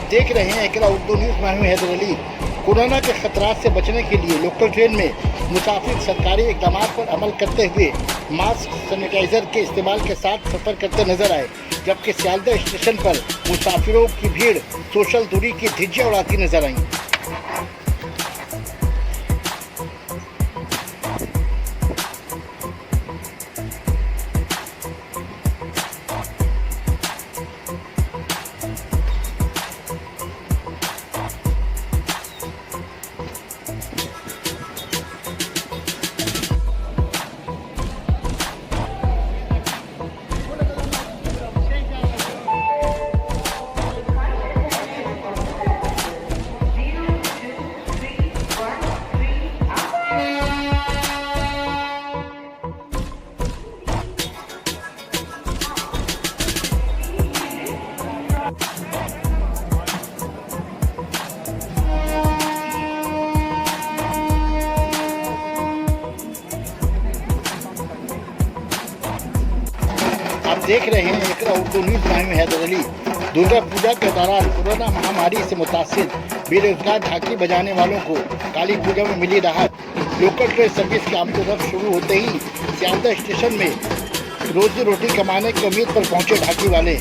देख रहे हैं एकरा उर्दू न्यूज़ में हूं हैदर अली। कोरोना के खतरात से बचने के लिए लोकल ट्रेन में मुसाफिर सरकारी इकदाम पर अमल करते हुए मास्क सैनिटाइजर के इस्तेमाल के साथ सफर करते नजर आए, जबकि सियालदह स्टेशन पर मुसाफिरों की भीड़ सोशल दूरी की धिज्जियां उड़ाती नजर आई। आप देख रहे हैं एकरा उर्दू न्यूज़ में हूं हैदर अली। दुर्गा पूजा के दौरान कोरोना महामारी से मुतासिर बेरोजगार झांकी बजाने वालों को काली पूजा में मिली राहत। लोकल ट्रेन सर्विस के आमतौर पर शुरू होते ही सियालदह स्टेशन में रोजी रोटी कमाने की उम्मीद पर पहुंचे ढाकी वाले